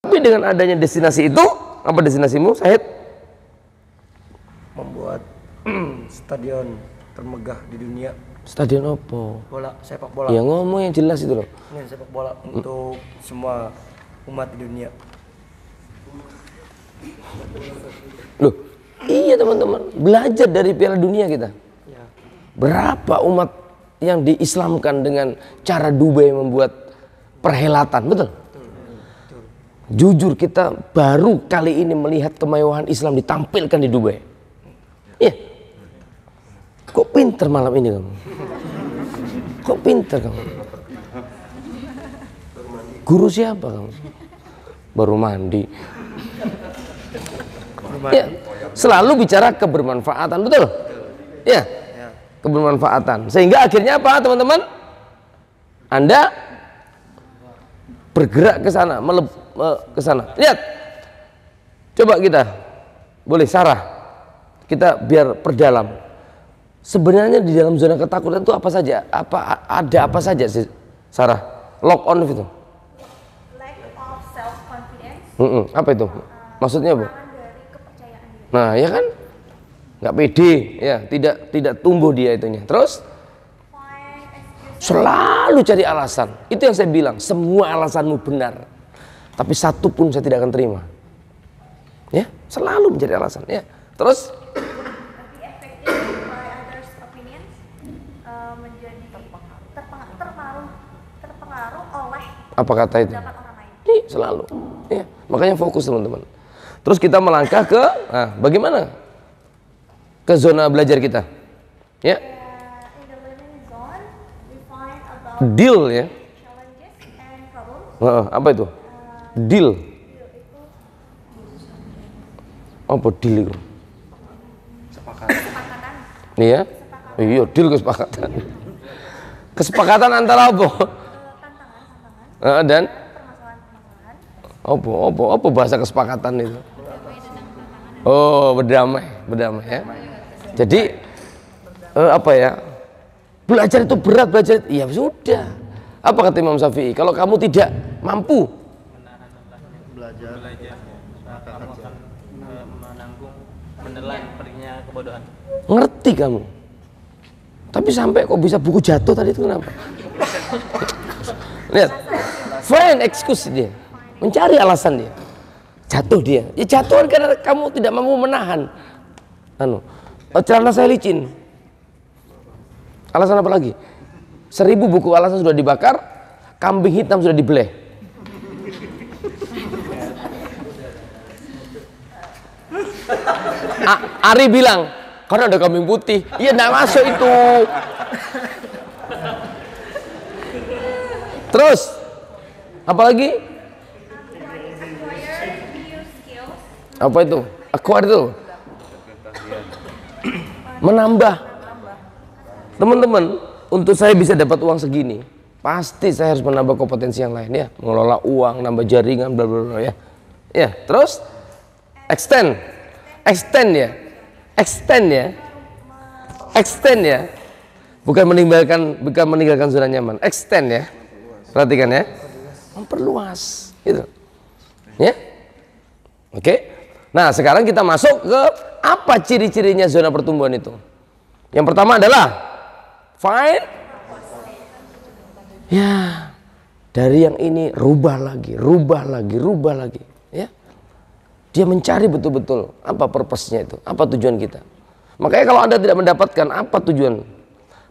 Tapi dengan adanya destinasi itu, apa destinasimu, Syahid? Membuat stadion termegah di dunia. Stadion apa? Bola, sepak bola. Ya ngomong yang jelas itu loh. Ini sepak bola untuk semua umat di dunia. Loh, iya teman-teman, belajar dari Piala Dunia kita. Ya. Berapa umat yang diislamkan dengan cara Dubai membuat perhelatan, betul? Jujur kita baru kali ini melihat kemewahan Islam ditampilkan di Dubai. Iya. Kok pinter malam ini kamu? Kok pinter kamu? Guru siapa kamu? Baru mandi. Ya, selalu bicara kebermanfaatan, betul? Ya, kebermanfaatan. Sehingga akhirnya apa, teman-teman? Anda bergerak ke sana, ke sana. Lihat, coba kita, boleh Sarah, kita biar perdalam. Sebenarnya di dalam zona ketakutan itu apa saja? Ada apa saja sih, Sarah? Lock on itu. Lack of self confidence. Apa itu? Maksudnya apa? Nah, ya kan? Nggak pede, ya, tidak tumbuh dia itunya. Terus selalu cari alasan. Itu yang saya bilang, semua alasanmu benar. Tapi satu pun saya tidak akan terima. Ya, selalu mencari alasan, ya. Terus terpengaruh oleh apa kata itu? pendapat orang lain. Nih, selalu. Ya, makanya fokus teman-teman. Terus kita melangkah ke, bagaimana? Ke zona belajar kita. Ya. In the living zone, we find about Deal ya. challenges and problems. Apa itu? Deal. Apa deal itu? Kesepakatan. Iya. Iya, deal kesepakatan. Kesepakatan antara apa? Tantangan. Dan Permasalahan. apa bahasa kesepakatan itu? Oh, berdamai ya. Jadi apa ya? Belajar itu berat, belajar. Ya sudah. Apa kata Imam Syafi'i? Kalau kamu tidak mampu belajar kamu akan menelan perihnya kebodohan. ngerti kamu. Tapi sampai kok bisa buku jatuh tadi itu kenapa? Lihat. Find excuse dia. Mencari alasan dia. Jatuh dia. Ya jatuhan karena kamu tidak mampu menahan. Celana saya licin. Alasan apa lagi? 1000 buku alasan sudah dibakar, kambing hitam sudah dibeleh. Ari bilang, karena ada kambing putih. Iya, enggak masuk itu. Terus apa lagi? Apa itu? Acquire itu menambah. Teman-teman, untuk saya bisa dapat uang segini, pasti saya harus menambah kompetensi yang lain ya, mengelola uang, nambah jaringan, bla bla bla ya. Ya, terus extend ya. Bukan meninggalkan zona nyaman. Extend ya. Perhatikan ya. Memperluas gitu. Ya. Oke. Nah, sekarang kita masuk ke apa ciri-cirinya zona pertumbuhan itu. Yang pertama adalah find. Ya. Dari yang ini rubah lagi. Ya. Dia mencari betul-betul apa purpose-nya itu, apa tujuan kita. Makanya kalau Anda tidak mendapatkan apa tujuan,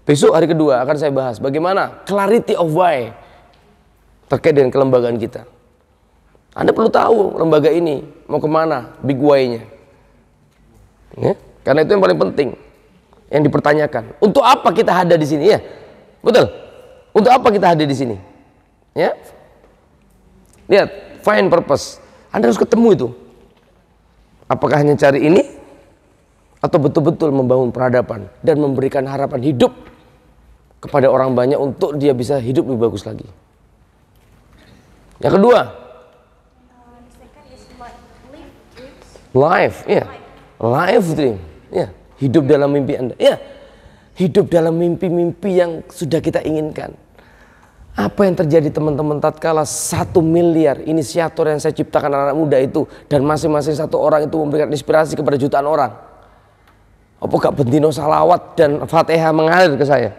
besok hari kedua akan saya bahas bagaimana clarity of why terkait dengan kelembagaan kita. Anda perlu tahu lembaga ini mau kemana, big why-nya. Ya? Karena itu yang paling penting, yang dipertanyakan. Untuk apa kita ada di sini? Ya, betul. Untuk apa kita ada di sini? Ya, lihat, find purpose. Anda harus ketemu itu. Apakah hanya cari ini, atau betul-betul membangun peradaban dan memberikan harapan hidup kepada orang banyak untuk dia bisa hidup lebih bagus lagi. Yang kedua, life, ya, life dream, ya, hidup dalam mimpi Anda, ya, hidup dalam mimpi-mimpi yang sudah kita inginkan. Apa yang terjadi teman-teman tatkala 1 miliar inisiator yang saya ciptakan anak-anak muda itu, dan masing-masing satu orang itu memberikan inspirasi kepada jutaan orang. Apa gak bendino salawat dan fatihah mengalir ke saya?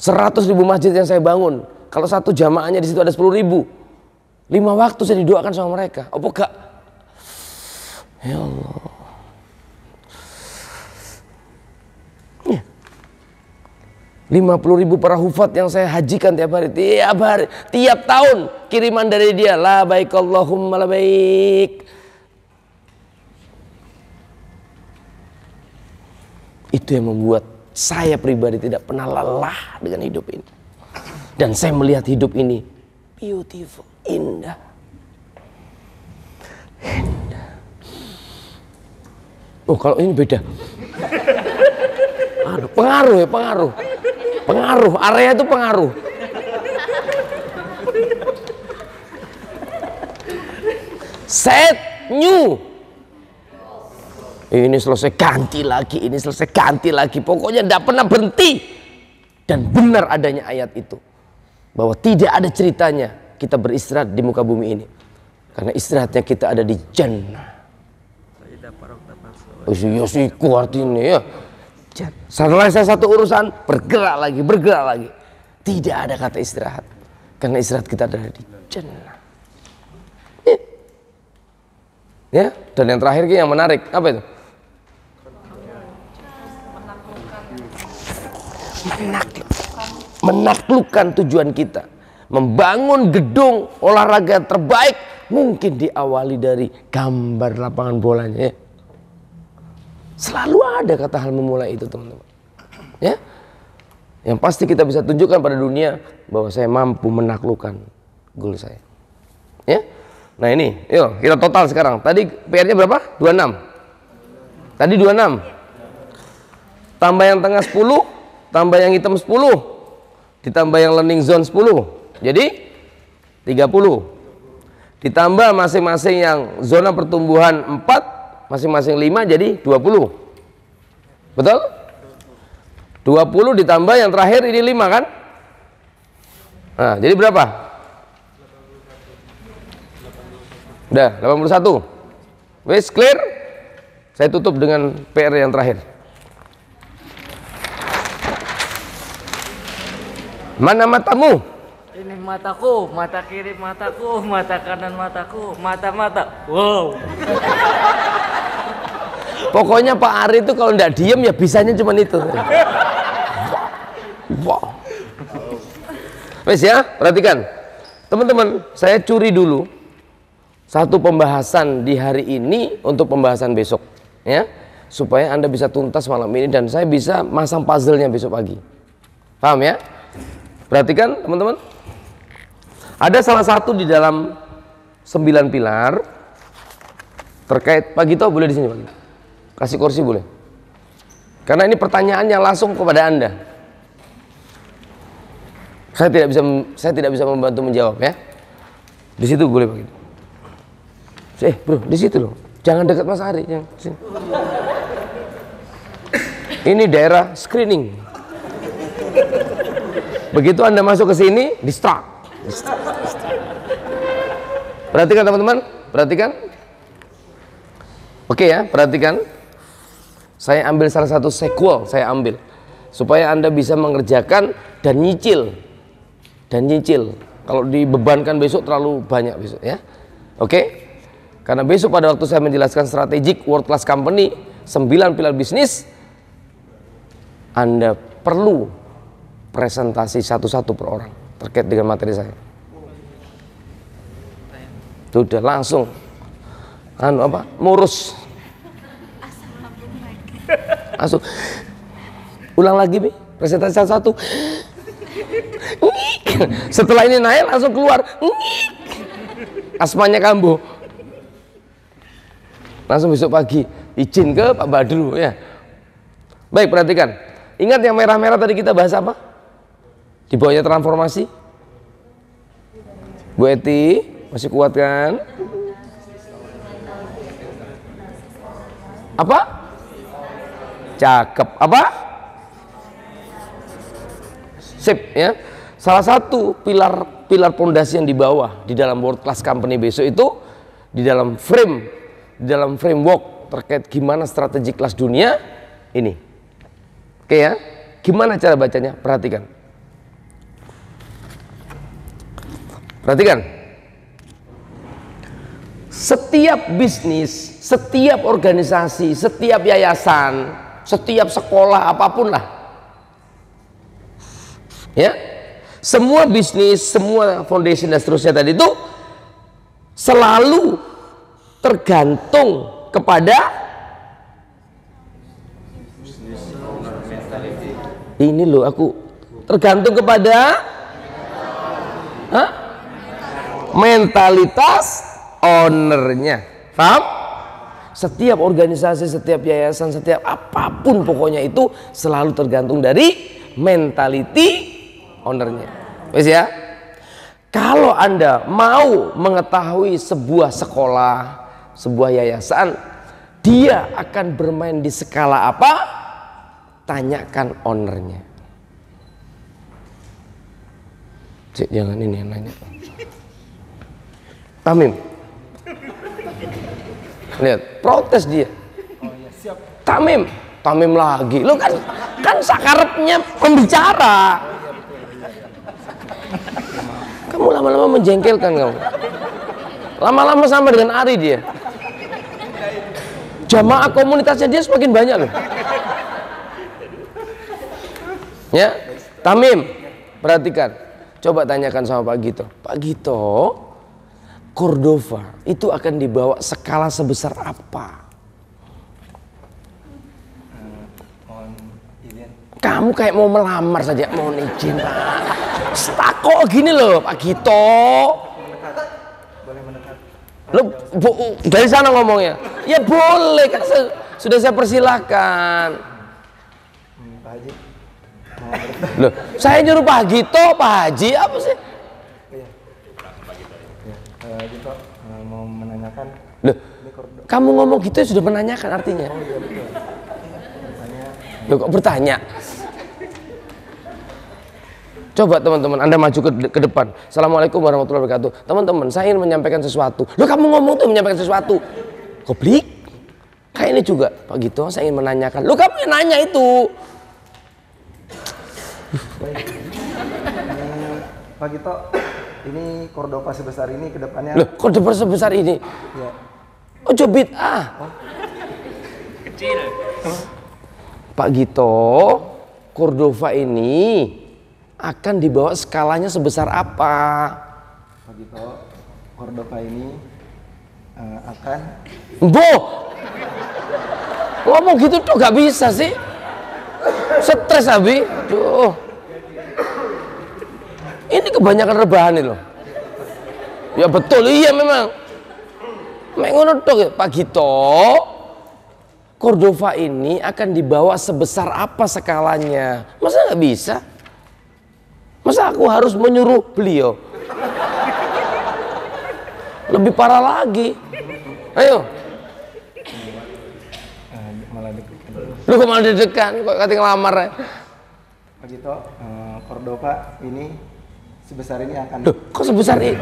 100.000 masjid yang saya bangun, kalau satu jamaahnya di situ ada 10.000, 5 waktu saya didoakan sama mereka. Apa gak? Ya Allah. 50.000 para hufat yang saya hajikan tiap hari, tiap tahun kiriman dari dia, la baik Allahumma la baik. Itu yang membuat saya pribadi tidak pernah lelah dengan hidup ini, dan saya melihat hidup ini beautiful, indah. Oh, kalau ini beda. Aduh, pengaruh ya, pengaruh, area itu pengaruh. Set new. Ini selesai ganti lagi, ini selesai ganti lagi. Pokoknya tidak pernah berhenti. Dan benar adanya ayat itu, bahwa tidak ada ceritanya kita beristirahat di muka bumi ini, karena istirahatnya kita ada di jannah. Yosiku artinya ya. Selesai satu urusan, bergerak lagi. Tidak ada kata istirahat, karena istirahat kita ada di jannah. Ya, dan yang terakhir yang menarik, apa itu? Menaklukkan tujuan kita, membangun gedung olahraga terbaik mungkin diawali dari gambar lapangan bolanya. Ya. Selalu ada kata hal memulai itu, teman-teman. Ya, yang pasti kita bisa tunjukkan pada dunia bahwa saya mampu menaklukkan goal saya. Ya, nah ini, yuk kita total sekarang. Tadi PR-nya berapa? 26. Tadi 26. Tambah yang tengah 10, tambah yang hitam 10, ditambah yang learning zone 10, jadi 30. Ditambah masing-masing yang zona pertumbuhan 4, masing-masing 5, jadi 20. Betul? 20 ditambah yang terakhir ini 5 kan? Nah, jadi berapa? Udah, 81. Wes clear? Saya tutup dengan PR yang terakhir. Mana matamu? Ini mataku, mata kiri mataku, mata kanan mataku, mata-mata. Wow. Pokoknya Pak Ari itu kalau nggak diem ya bisanya cuma itu. Wow. Wes ya, perhatikan. Teman-teman, saya curi dulu satu pembahasan di hari ini untuk pembahasan besok. Ya, supaya Anda bisa tuntas malam ini dan saya bisa masang puzzle-nya besok pagi. Paham ya? Perhatikan teman-teman. Ada salah satu di dalam 9 pilar terkait, Pak Gito boleh di sini Pak Gito. Kasih kursi boleh. Karena ini pertanyaan yang langsung kepada Anda. Saya tidak bisa membantu menjawab ya. Di situ boleh Pak Gito. Bro, di situ loh. Jangan dekat Mas Ari, jangan. Sini. Ini daerah screening. Begitu Anda masuk ke sini, distract. Perhatikan teman-teman, perhatikan. Oke ya, perhatikan. Saya ambil salah satu sequel, saya ambil supaya Anda bisa mengerjakan dan nyicil. Kalau dibebankan besok terlalu banyak besok ya. Oke. Karena besok pada waktu saya menjelaskan strategic world class company 9 pilar bisnis, Anda perlu presentasi satu-satu per orang terkait dengan materi saya. Sudah langsung murus. Langsung ulang lagi Bi, presentasi satu-satu. Setelah ini naik langsung keluar. Asmanya kambuh. Langsung besok pagi izin ke Pak Badru ya. Baik, perhatikan. Ingat yang merah-merah tadi kita bahas apa? Di bawahnya transformasi. Bu Eti masih kuat kan? Apa? Cakep. Apa? Sip ya. salah satu pilar pondasi yang di bawah di dalam world class company besok itu di dalam framework terkait gimana strategi kelas dunia ini. Oke ya, gimana cara bacanya? Perhatikan. Perhatikan. Setiap bisnis, setiap organisasi, setiap yayasan, setiap sekolah apapun lah. Ya. Semua bisnis, semua foundation dan seterusnya tadi itu selalu tergantung kepada ini loh, aku tergantung kepada mentalitas ownernya. Paham? Setiap organisasi, setiap yayasan, setiap apapun pokoknya itu selalu tergantung dari mentality ownernya. Wes ya. Kalau Anda mau mengetahui sebuah sekolah, sebuah yayasan, dia akan bermain di skala apa? Tanyakan ownernya. Cik, jangan ini yang nanya. Tamim. Lihat, protes dia. Tamim lagi. Lu kan sakarepnya pembicara. Kamu lama-lama menjengkelkan kamu. Lama-lama sama dengan Ari dia. Jamaah komunitasnya dia semakin banyak loh. Ya, Tamim, perhatikan. Coba tanyakan sama Pak Gito. Pak Gito, Cordova itu akan dibawa skala sebesar apa? Kamu kayak mau melamar saja, mohon izin Pak. Kok gini loh Pak Gito. Lo dari sana ngomongnya. Ya boleh kan, sudah saya persilahkan. Pak Haji. Loh, saya nyuruh Pak Gito, Pak Haji apa sih? Pak Gito mau menanyakan. Loh, kamu ngomong gitu sudah menanyakan artinya. Oh iya betul. Loh, kok bertanya? Coba teman-teman, Anda maju ke depan. Assalamualaikum warahmatullahi wabarakatuh. Teman-teman, saya ingin menyampaikan sesuatu. Loh, kamu ngomong tuh menyampaikan sesuatu. Goblik. Kayak ini juga, Pak Gito, saya ingin menanyakan. Loh, kamu yang nanya itu. Pak Gito, ini Cordova sebesar ini ke depannya. Loh, Cordova sebesar ini? Ya. Ojo bid'ah. Kecil. Pak Gito, Cordova ini akan dibawa skalanya sebesar apa? Pak Gito, Cordova ini akan. Boh, ngomong gitu tuh gak bisa sih. Stres Abi. Duh. Ini kebanyakan rebahan loh. Ya betul, iya memang. Mengono tok Pak Gito. Cordova ini akan dibawa sebesar apa skalanya? Masa nggak bisa? Masa aku harus menyuruh beliau? Lebih parah lagi. Ayo. Malah deg-degan. Lu kok malah deg-degan? Kok kata ngelamar ya? Pak Gito, Cordova ini sebesar ini akan. Duh, kok sebesar ini?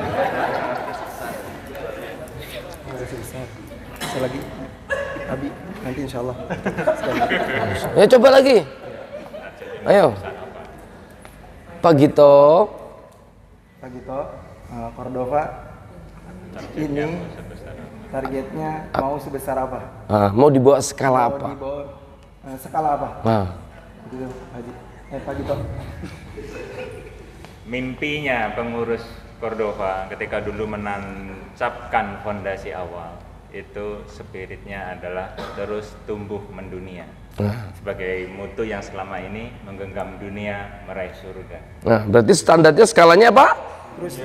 Sebesar. Bisa lagi. Abi, nanti insya Allah. Ya coba lagi. Ayo. Pak Gito. Pak Gito, Cordova ini targetnya mau sebesar apa? Mau dibawa skala Mau apa? dibawa skala apa? Gitu, Haji. Pak Gito. Mimpinya pengurus Cordova ketika dulu menancapkan fondasi awal itu spiritnya adalah terus tumbuh mendunia sebagai mutu yang selama ini menggenggam dunia meraih surga. Nah, berarti standarnya skalanya apa? Terus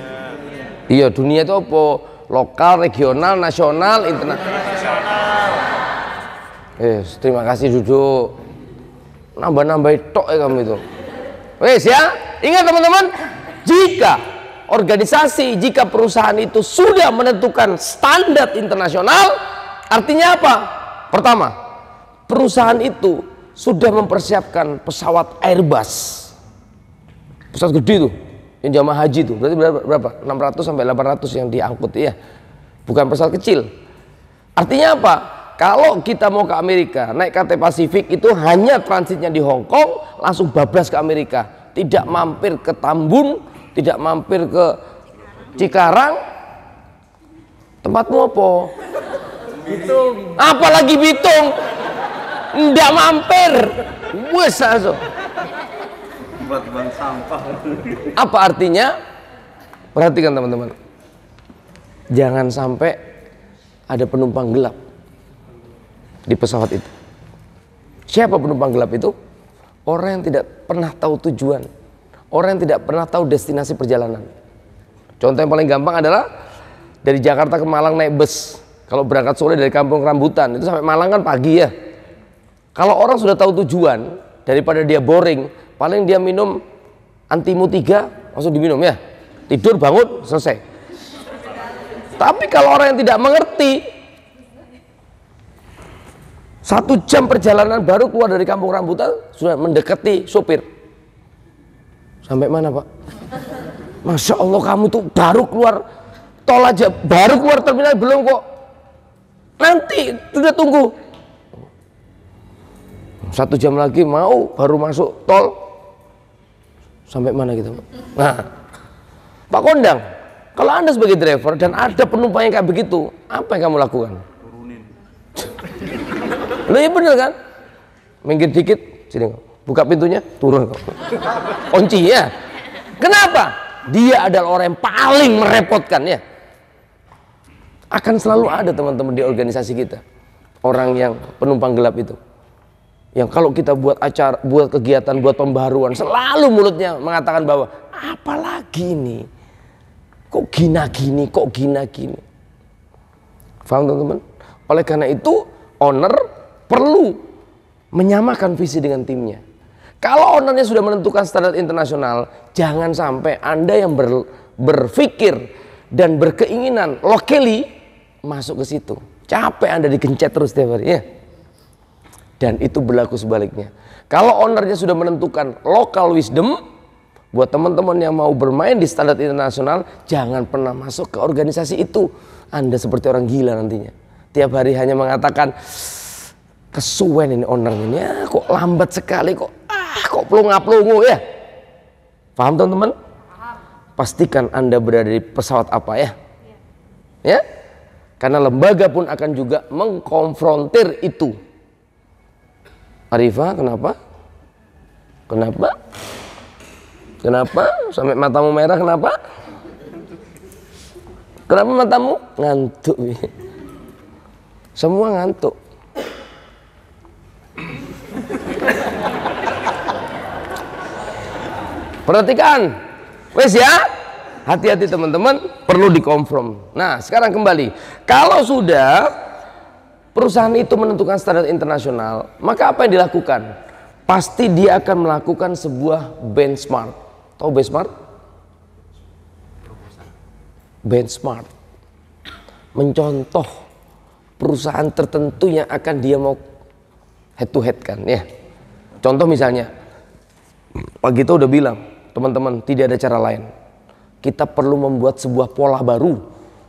Iya, dunia itu apa? Lokal, regional, nasional, internasional. Terima kasih duduk. Nambah-nambah tok ya kamu itu. Wes ya, ingat teman-teman, jika organisasi, jika perusahaan itu sudah menentukan standar internasional, artinya apa? Pertama, perusahaan itu sudah mempersiapkan pesawat Airbus, pesawat gede itu, yang jamaah haji itu berarti berapa? 600 sampai 800 yang diangkut ya. Bukan pesawat kecil. Artinya apa? Kalau kita mau ke Amerika, naik KT Pasifik itu hanya transitnya di Hong Kong, langsung bablas ke Amerika. Tidak mampir ke Tambun, tidak mampir ke Cikarang. Tempatmu apa? Bitung. Apalagi Bitung. Nggak mampir. Wes langsung. Buat bank sampah. Apa artinya? Perhatikan teman-teman. Jangan sampai ada penumpang gelap di pesawat itu. Siapa penumpang gelap itu? Orang yang tidak pernah tahu tujuan. Orang yang tidak pernah tahu destinasi perjalanan. Contoh yang paling gampang adalah dari Jakarta ke Malang naik bus. Kalau berangkat sore dari Kampung Rambutan itu sampai Malang kan pagi ya. Kalau orang sudah tahu tujuan, daripada dia boring, paling dia minum Antimu 3 langsung diminum ya. Tidur, bangun, selesai. Tapi kalau orang yang tidak mengerti, 1 jam perjalanan baru keluar dari Kampung Rambutan sudah mendekati sopir. Sampai mana Pak? Masya Allah, kamu tuh baru keluar tol aja, baru keluar terminal belum kok. Nanti sudah tunggu 1 jam lagi mau baru masuk tol. Sampai mana kita Pak? Nah, Pak Kondang, kalau Anda sebagai driver dan ada penumpang yang kayak begitu, apa yang kamu lakukan? Turunin. Loh ya bener kan? Minggir dikit, sini buka pintunya, turun kok. Kunci ya. Kenapa? Dia adalah orang yang paling merepotkan ya. Akan selalu ada teman-teman di organisasi kita orang yang penumpang gelap itu. Yang kalau kita buat acara, buat kegiatan, buat pembaharuan, selalu mulutnya mengatakan bahwa apalagi nih? Kok gini, kok gini. Paham teman-teman? Oleh karena itu, owner perlu menyamakan visi dengan timnya. Kalau ownernya sudah menentukan standar internasional, jangan sampai Anda yang berpikir dan berkeinginan locally masuk ke situ. Capek Anda digencet terus tiap hari ya. Dan itu berlaku sebaliknya. Kalau ownernya sudah menentukan local wisdom, buat teman-teman yang mau bermain di standar internasional, jangan pernah masuk ke organisasi itu. Anda seperti orang gila nantinya. Tiap hari hanya mengatakan, kesuwen ini ownernya ini, kok lambat sekali, kok pelunga-pelungu ya. Paham teman-teman? Pastikan Anda berada di pesawat apa ya? Ya? Karena lembaga pun akan juga mengkonfrontir itu. Arifah, kenapa? Kenapa? Sampai matamu merah, kenapa? Kenapa matamu? Ngantuk. Semua ngantuk. Perhatikan. Wes ya? Hati-hati teman-teman, perlu dikonfront. Nah, sekarang kembali. Kalau sudah perusahaan itu menentukan standar internasional, maka apa yang dilakukan? Pasti dia akan melakukan sebuah benchmark. Tahu benchmark? Benchmark mencontoh perusahaan tertentu yang akan dia mau head to head kan ya. Contoh misalnya, Pak Gito udah bilang, teman-teman, tidak ada cara lain. Kita perlu membuat sebuah pola baru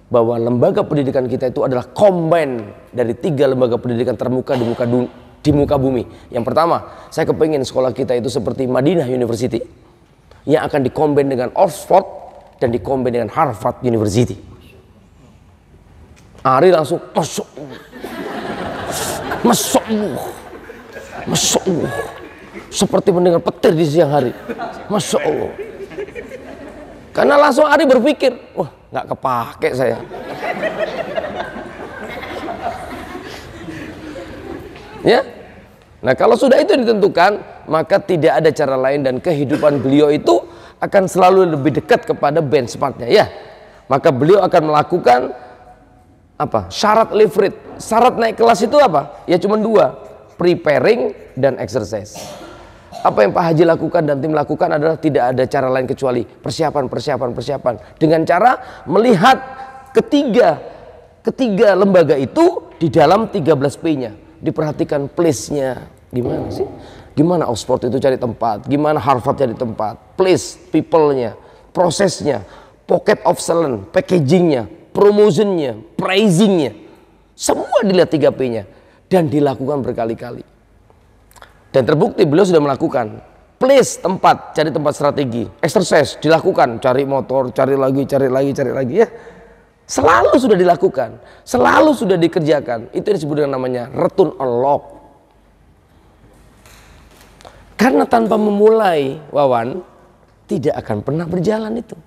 bahwa lembaga pendidikan kita itu adalah combine dari 3 lembaga pendidikan termuka di muka bumi. Yang pertama, saya kepingin sekolah kita itu seperti Madinah University yang akan dikombin dengan Oxford dan dikombin dengan Harvard University. Ari langsung Masya Allah, seperti mendengar petir di siang hari. Masya Allah. Karena langsung Ari berpikir, wah nggak kepake saya. Ya. Nah kalau sudah itu ditentukan, maka tidak ada cara lain dan kehidupan beliau itu akan selalu lebih dekat kepada benchmarknya ya. Maka beliau akan melakukan apa? Syarat live rate. Syarat naik kelas itu apa? Ya cuma 2, preparing dan exercise. Apa yang Pak Haji lakukan dan tim lakukan adalah tidak ada cara lain kecuali persiapan. Dengan cara melihat ketiga lembaga itu di dalam 13P-nya. Diperhatikan place-nya gimana sih? Gimana Oxford itu cari tempat? Gimana Harvard cari tempat? Place, people-nya, prosesnya, pocket of excellence, packagingnya, promotionnya, pricingnya, semua dilihat 3P-nya dan dilakukan berkali-kali. Dan terbukti beliau sudah melakukan. Place tempat, cari tempat strategi, exercise dilakukan, cari motor, cari lagi ya. Selalu sudah dilakukan, selalu sudah dikerjakan. Itu yang disebut dengan namanya return on lock. Karena tanpa memulai, Wawan, tidak akan pernah berjalan itu.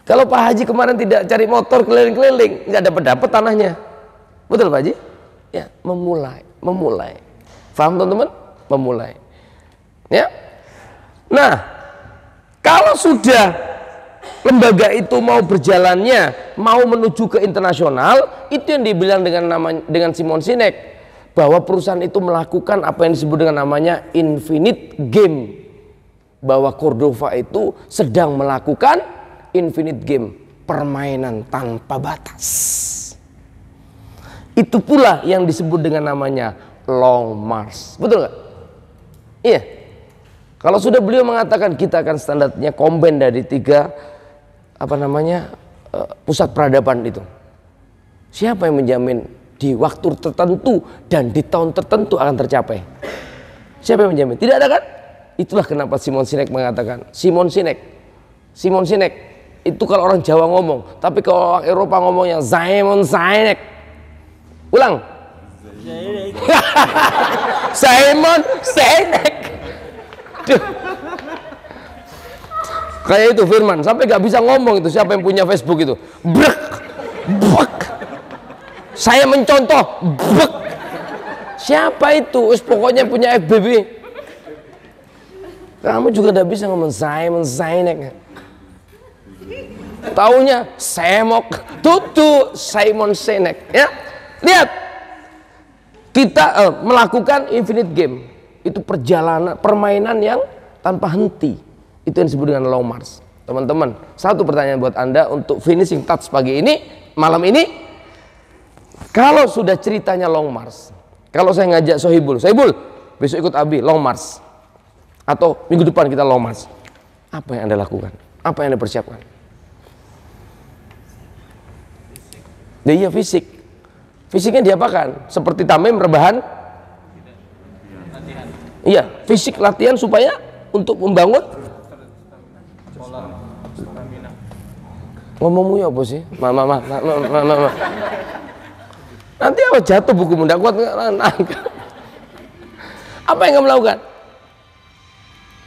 Kalau Pak Haji kemarin tidak cari motor keliling-keliling, nggak dapat tanahnya. Betul Pak Haji? Ya, memulai. Paham teman-teman? Memulai. Ya. Nah, kalau sudah lembaga itu mau berjalannya, mau menuju ke internasional, itu yang dibilang dengan Simon Sinek, bahwa perusahaan itu melakukan apa yang disebut dengan namanya infinite game. Bahwa Cordova itu sedang melakukan infinite game, permainan tanpa batas. Itu pula yang disebut dengan namanya long march. Betul nggak? Iya. Kalau sudah beliau mengatakan kita akan standarnya combine dari 3 pusat peradaban itu. Siapa yang menjamin di waktu tertentu dan di tahun tertentu akan tercapai? Siapa yang menjamin? Tidak ada kan? Itulah kenapa Simon Sinek mengatakan, Simon Sinek itu kalau orang Jawa ngomong, tapi kalau orang Eropa ngomongnya Simon Sinek. Ulang. Simon Sinek. Kayak itu Firman sampai gak bisa ngomong itu. Siapa yang punya Facebook itu? Brek, brek. Saya mencontoh. Brek. Siapa itu? Pokoknya punya FBB. Kamu juga gak bisa ngomong Simon Sinek. Taunya semok tutu Simon Sinek. Ya, lihat. Kita melakukan infinite game. Itu perjalanan, permainan yang tanpa henti. Itu yang disebut dengan long march. Teman-teman, satu pertanyaan buat Anda untuk finishing touch pagi ini, malam ini. Kalau sudah ceritanya long march, kalau saya ngajak Sohibul, besok ikut Abi long march, atau minggu depan kita long march, apa yang Anda lakukan? Apa yang Anda persiapkan? Iya, fisik. Fisiknya diapakan? Seperti tamim, rebahan. Iya, fisik latihan supaya untuk membangun. Ngomongmu ya apa sih? Mama. Nanti apa jatuh bukumu, tidak kuat. Apa yang kamu lakukan?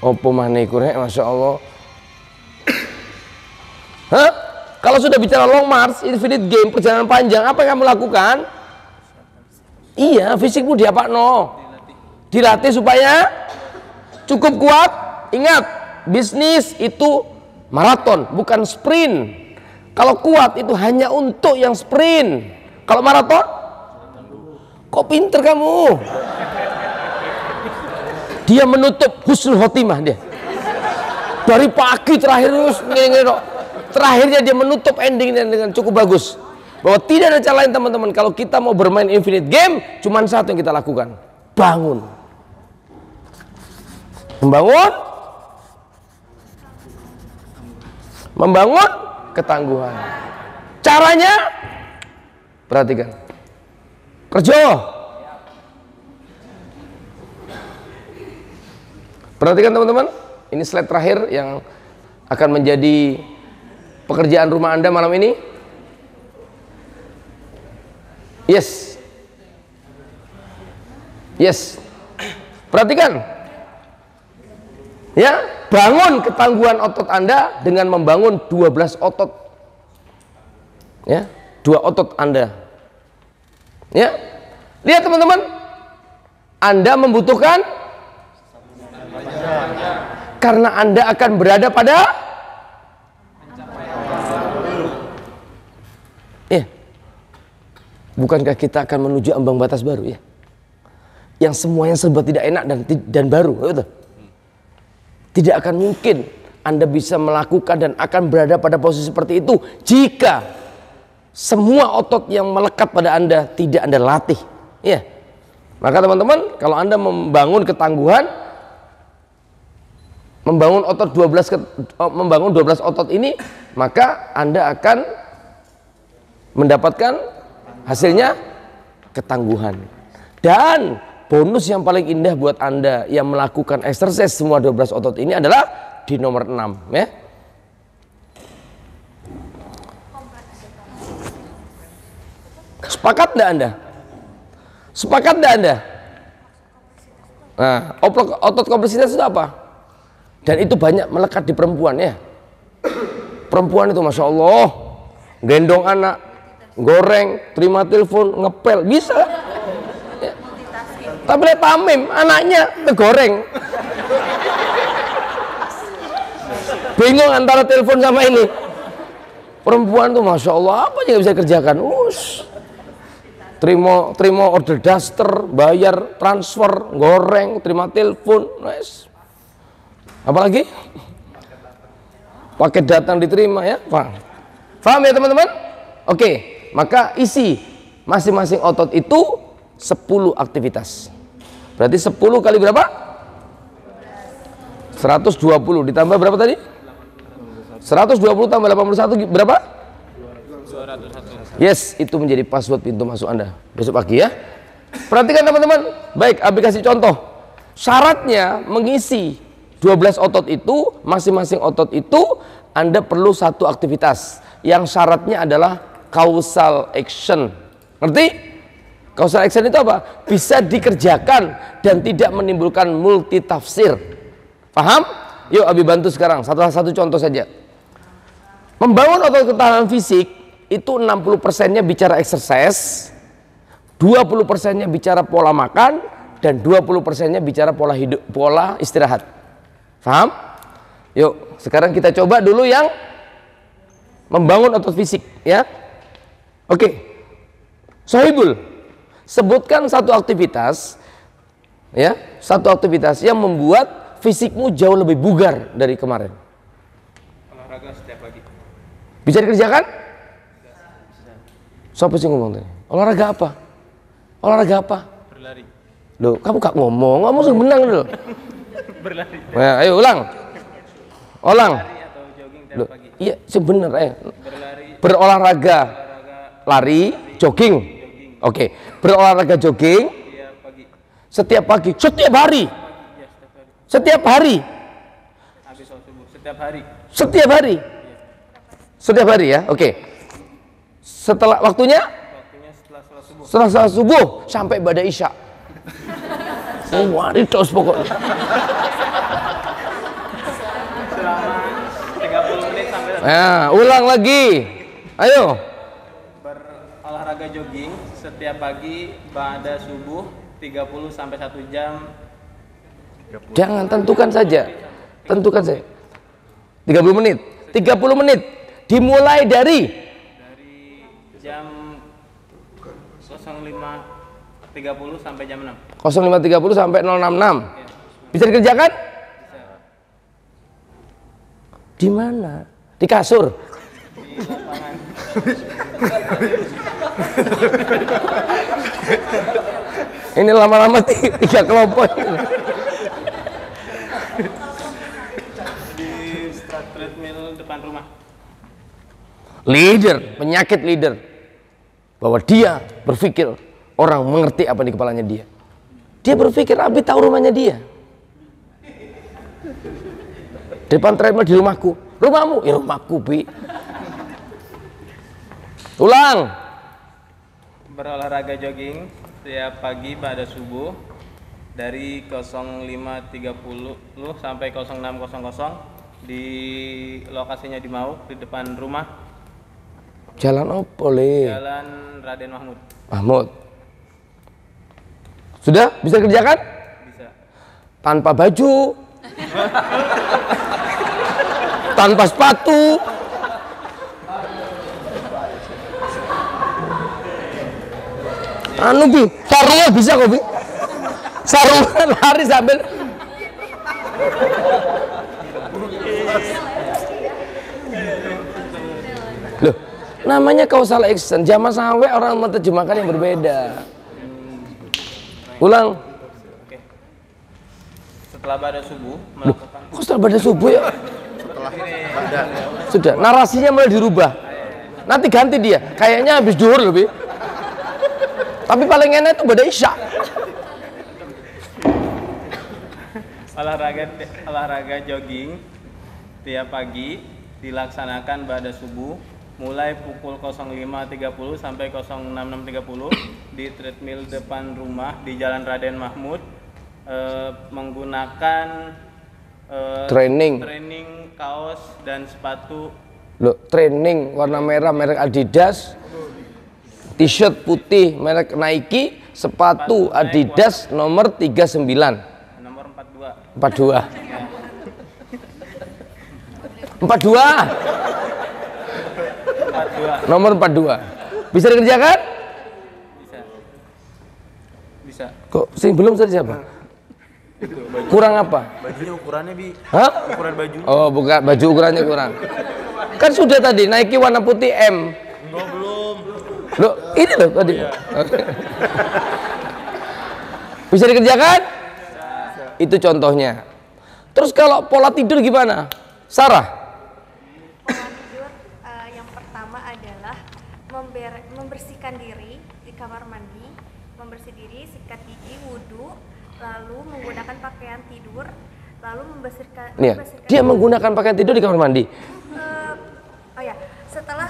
Opo maneh kurek, masya Allah. Hah? Kalau sudah bicara long march, infinite game, perjalanan panjang, apa yang kamu lakukan? Iya, fisikmu diapakno. Dilatih supaya cukup kuat. Ingat, bisnis itu maraton, bukan sprint. Kalau kuat itu hanya untuk yang sprint. Kalau maraton, kok pinter kamu? Dia menutup husnul khotimah dia. Dari pagi terakhir terakhirnya dia menutup endingnya dengan cukup bagus. Bahwa tidak ada cara lain teman-teman. Kalau kita mau bermain infinite game, cuma satu yang kita lakukan, bangun. Membangun ketangguhan. Caranya perhatikan. Kerja. Perhatikan teman-teman. Ini slide terakhir yang akan menjadi pekerjaan rumah Anda malam ini. Yes. Perhatikan. Ya, bangun ketangguhan otot Anda dengan membangun 12 otot. Ya, 2 otot Anda. Ya. Lihat teman-teman. Anda membutuhkan karena Anda akan berada pada bukankah kita akan menuju ambang batas baru ya? Yang semuanya serba tidak enak dan baru, betul? Tidak akan mungkin Anda bisa melakukan dan akan berada pada posisi seperti itu jika semua otot yang melekat pada Anda tidak Anda latih. Ya. Maka teman-teman, kalau Anda membangun ketangguhan, membangun otot 12 otot ini, maka Anda akan mendapatkan hasilnya ketangguhan. Dan bonus yang paling indah buat Anda yang melakukan exercise semua 12 otot ini adalah di nomor 6 ya. Sepakat enggak Anda? Sepakat enggak Anda? Nah, otot kompleksitas itu apa? Dan itu banyak melekat di perempuan ya. Perempuan itu Masya Allah, gendong anak, goreng, terima telepon, ngepel, bisa ya. Tapi lihat Tamim, anaknya tegoreng, bingung antara telepon sama ini. Perempuan tuh Masya Allah, apa yang bisa kerjakan? Terima order daster, bayar transfer, goreng, terima telepon, nice. Apalagi paket datang diterima ya, paham ya teman-teman? Oke, maka isi masing-masing otot itu 10 aktivitas. Berarti 10 kali berapa? 120 ditambah berapa tadi? 120 tambah 81 berapa? 201. Yes, itu menjadi password pintu masuk Anda besok pagi ya. Perhatikan teman-teman. Baik, Abi kasih contoh. Syaratnya mengisi 12 otot itu, masing-masing otot itu Anda perlu satu aktivitas yang syaratnya adalah causal action. Ngerti? Causal action itu apa? Bisa dikerjakan dan tidak menimbulkan multitafsir. Paham? Yuk Abi bantu sekarang satu contoh saja. Membangun otot ketahanan fisik itu 60%-nya bicara exercise, 20%-nya bicara pola makan, dan 20%-nya bicara pola hidup, pola istirahat. Paham? Yuk, sekarang kita coba dulu yang membangun otot fisik ya. Oke. Sohibul, sebutkan satu aktivitas ya, satu aktivitas yang membuat fisikmu jauh lebih bugar dari kemarin. Olahraga setiap pagi. Bisa dikerjakan? Siapa sih ngomong tadi? Olahraga apa? Olahraga apa? Berlari. Loh, kamu gak ngomong sebenarnya dulu. Berlari. Nah, ayo ulang. Ulang. Berlari atau jogging tiap Loh, pagi. iya sebenarnya. Berlari. Berolahraga. Lari, jogging. Oke. Berolahraga jogging Tiap pagi. setiap pagi, setiap hari. Ya, setiap hari. Setiap hari. Habis sholat subuh. Setiap hari. Setiap hari. Setiap hari ya. Oke. Setelah waktunya? Waktunya setelah sholat subuh. Setelah sholat subuh sampai pada isya. Wah, terus pokoknya. Selama 30 menit sampai Nah, ulang lagi. Ayo. berolahraga jogging setiap pagi pada subuh 30 sampai 1 jam. Jangan, tentukan saja. Tentukan saja. 30 menit. 30 menit. Dimulai dari Jam 05.30 sampai jam 6. 05.30 sampai 066. Bisa dikerjakan? Bisa. Di mana? Di kasur. Di lapangan. Ini lama-lama tiga kelompok. Di treadmill depan rumah. Leader, penyakit leader. Bahwa dia berpikir orang mengerti apa di kepalanya dia. Dia berpikir Abi tahu rumahnya dia. Depan treadmill di rumahku. Rumahmu? Ya rumahku, Bi. Ulang. Berolahraga jogging setiap pagi pada subuh dari 05.30 sampai 06.00 di lokasinya di Mauk di depan rumah. Jalan opo le? Jalan Raden Mahmud. Mahmud. Sudah? Bisa kerjakan? Bisa. Tanpa baju. Tanpa sepatu. Anu Bi, sarungan bisa kok Bi. Sarungan lari sambil. Loh, namanya causal action. Zaman sampai orang menerjemahkan yang berbeda. Ulang. Oke. setelah pada subuh melakukan Kok setelah pada subuh ya? Sudah, narasinya mulai dirubah. Nanti ganti dia, kayaknya habis duhur lebih. Tapi paling enak itu pada isya. olahraga jogging tiap pagi dilaksanakan pada subuh mulai pukul 05.30 sampai 06.30 di treadmill depan rumah di Jalan Raden Mahmud, menggunakan Training. kaos dan sepatu. Loh, training warna merah merek Adidas, t-shirt putih merek Nike, sepatu Adidas nomor 39. Nomor 42. 42. Nomor 42. Bisa dikerjakan? Bisa. Kok sing belum tadi siapa? Kurang apa? Bajunya ukurannya bi. Hah? Ukuran bajunya. Oh, bukan, baju ukurannya kurang. Kan sudah tadi Nike warna putih M. Enggak, belum. Loh, ini loh tadi. Bisa dikerjakan? Itu contohnya. Terus kalau pola tidur gimana? Sarah? Pola tidur yang pertama adalah membersihkan diri di kamar mandi, membersih diri, sikat gigi, wudhu, lalu menggunakan pakaian tidur, lalu membersihkan. Dia menggunakan pakaian tidur di kamar mandi. Oh ya, setelah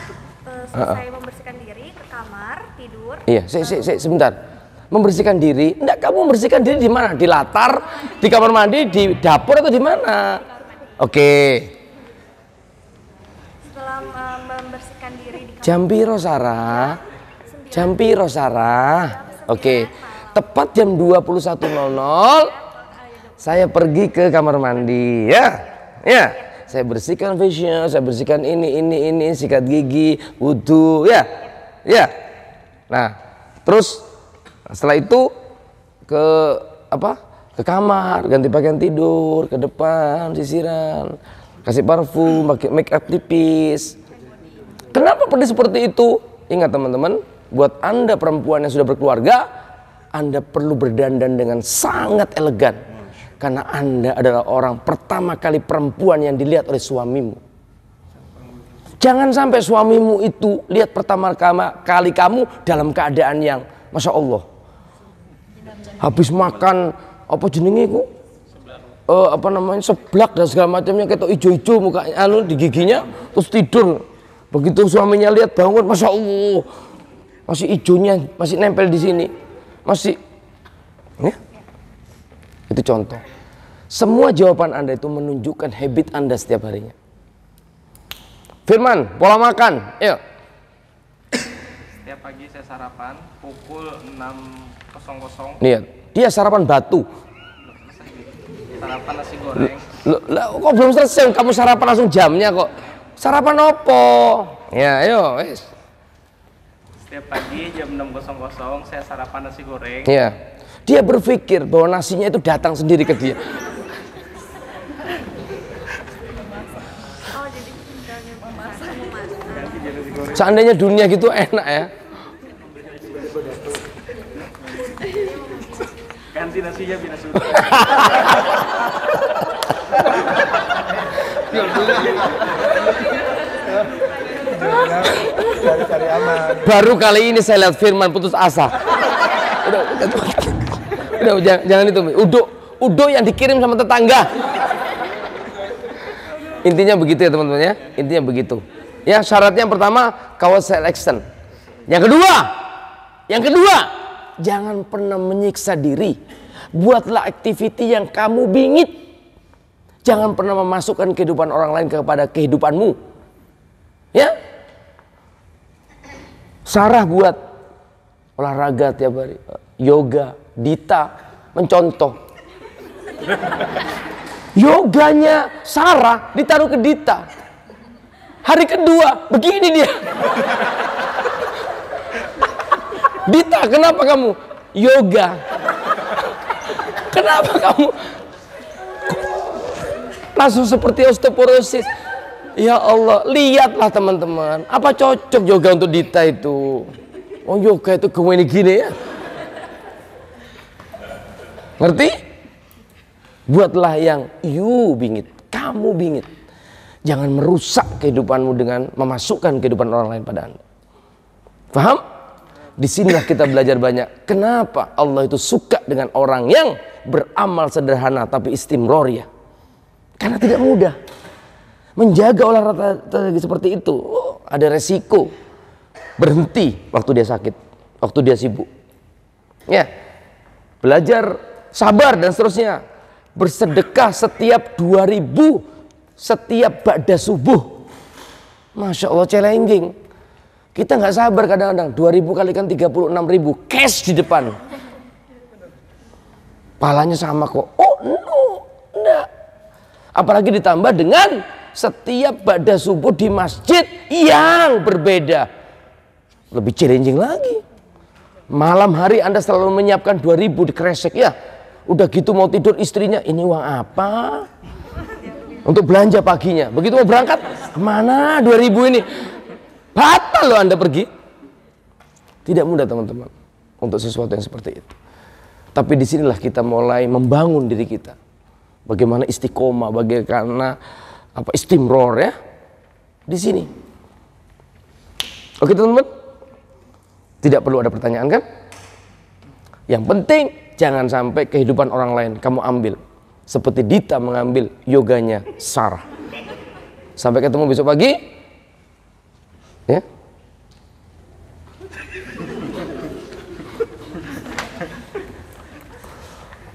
selesai membersihkan diri ke kamar tidur. Iya, sebentar. Membersihkan diri? Enggak, kamu membersihkan diri di mana? Di latar, di kamar mandi, di dapur atau di mana? Oke. Setelah membersihkan diri di kamar. Jam piro Sarah? Oke. Tepat jam 21.00 saya pergi ke kamar mandi, ya. Ya. Saya bersihkan facial, saya bersihkan ini, sikat gigi, wudhu, ya. Ya. Nah, terus setelah itu ke kamar, ganti pakaian tidur, ke depan, sisiran, kasih parfum, pakai make up tipis. Kenapa perlu seperti itu? Ingat teman-teman, buat Anda perempuan yang sudah berkeluarga, Anda perlu berdandan dengan sangat elegan. Karena Anda adalah orang pertama kali perempuan yang dilihat oleh suamimu. Jangan sampai suamimu itu lihat pertama kali kamu dalam keadaan yang Masya Allah, habis makan apa jenenge ku? Seblak dan segala macamnya, ketok ijo-ijo mukanya di giginya, terus tidur. Begitu suaminya lihat bangun, Masya Allah, masih ijonya masih nempel di sini, masih. Ya? Itu contoh. Semua jawaban Anda itu menunjukkan habit Anda setiap harinya. Firman, pola makan, ya. Setiap pagi saya sarapan pukul 6.00. Lihat, dia sarapan batu. Sarapan nasi goreng. Kok belum selesai? Kamu sarapan langsung jamnya kok. Sarapan opo? Ya, ayo, wis. Setiap pagi jam 6.00 saya sarapan nasi goreng. Ya. Dia berpikir bahwa nasinya itu datang sendiri ke dia. Oh, jadi tinggalnya memasak. Seandainya dunia gitu enak ya. Ganti nasinya bina sudah. Cari aman. Baru kali ini saya lihat Firman putus asa. Udah, jangan itu. Udo yang dikirim sama tetangga. Intinya begitu ya teman-teman ya. Intinya begitu. Ya, syaratnya yang pertama kawas selection. Yang kedua, jangan pernah menyiksa diri. Buatlah aktiviti yang kamu bingit. Jangan pernah memasukkan kehidupan orang lain kepada kehidupanmu. Ya. Sarah buat olahraga tiap hari, yoga. Dita mencontoh. Yoganya Sarah ditaruh ke Dita. Hari kedua begini dia. Dita, kenapa kamu yoga? Kenapa kamu langsung seperti osteoporosis? Ya Allah, lihatlah teman-teman, apa cocok yoga untuk Dita itu? Oh, yoga itu gini ya. Ngerti? Buatlah yang you bingit, kamu bingit. Jangan merusak kehidupanmu dengan memasukkan kehidupan orang lain pada Anda. Paham? Disinilah kita belajar banyak. Kenapa Allah itu suka dengan orang yang beramal sederhana tapi istimror ya? Karena tidak mudah menjaga olahraga seperti itu. Ada resiko berhenti waktu dia sakit, waktu dia sibuk. Ya, belajar sabar dan seterusnya. Bersedekah setiap 2000 setiap ba'da subuh. Masya Allah, challenging. Kita nggak sabar kadang-kadang. 2000 kali kan 36.000 cash di depan. Palanya sama kok. Oh no, enggak. Apalagi ditambah dengan setiap ba'da subuh di masjid yang berbeda. Lebih challenging lagi. Malam hari Anda selalu menyiapkan 2000 di kresek ya. Udah gitu mau tidur istrinya, ini uang apa? Untuk belanja paginya. Begitu mau berangkat, kemana 2000 ini? Batal loh Anda pergi. Tidak mudah teman-teman untuk sesuatu yang seperti itu. Tapi disinilah kita mulai membangun diri kita. Bagaimana istiqomah, bagaimana istimror ya. Di sini. Oke teman-teman. Tidak perlu ada pertanyaan kan? Yang penting jangan sampai kehidupan orang lain kamu ambil. Seperti Dita mengambil yoganya Sarah. Sampai ketemu besok pagi. Ya.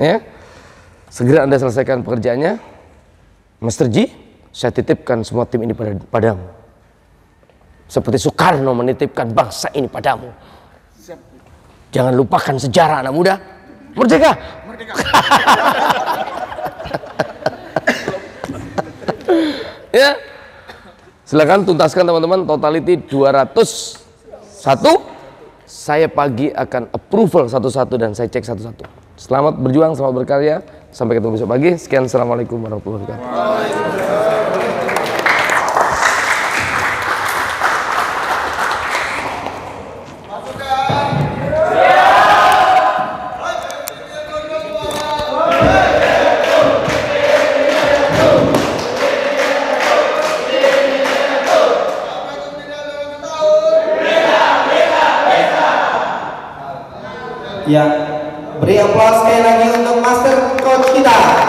Ya. Segera Anda selesaikan pekerjaannya. Master Ji, saya titipkan semua tim ini padamu. Seperti Soekarno menitipkan bangsa ini padamu. Jangan lupakan sejarah anak muda. Merdeka. Merdeka. Ya. Silakan tuntaskan teman-teman, totality 201. Saya pagi akan approval satu-satu dan saya cek satu-satu. Selamat berjuang, selamat berkarya. Sampai ketemu besok pagi. Sekian, assalamualaikum warahmatullahi wabarakatuh. Ya, beri aplaus sekali lagi untuk Master Coach kita.